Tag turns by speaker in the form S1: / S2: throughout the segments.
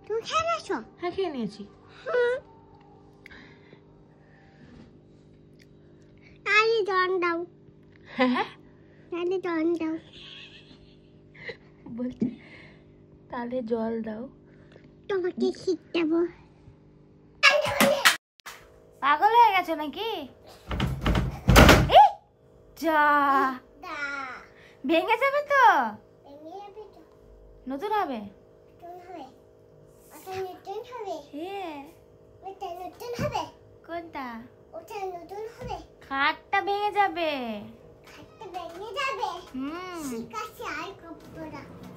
S1: তুমি খেয়ে নিয়েছো?
S2: হ্যাঁ খেয়ে নিয়েছি।
S1: তাহলে জল দাও।
S2: হ্যাঁ
S1: তাহলে জল দাও।
S2: বলছে তাহলে জল দাও।
S1: তোমাকে শীত দেবো।
S2: পাগল হয়ে গেছো নাকি? যা ভেঙে যাবে তো। নতুন হবে। কোনটা? খাটটা ভেঙে যাবে।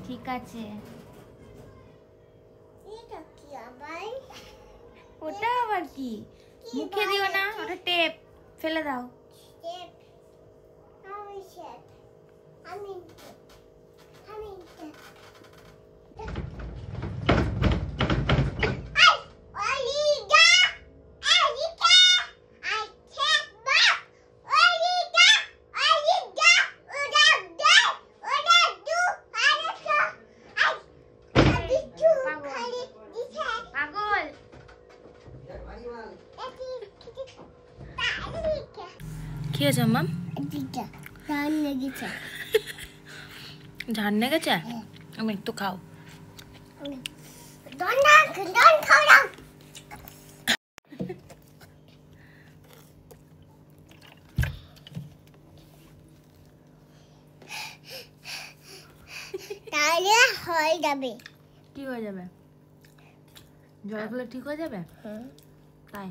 S2: ঠিক আছে। ওটা আবার কি? মুখে দিও না, ওটা টেপ। ফেলে দাও। কি হয়েছে মাম? ঝাড় লেগেছে? আমি একটু খাও।
S1: তাহলে হয়ে যাবে।
S2: কি হয়ে যাবে? জল খেলে ঠিক হয়ে যাবে? তাই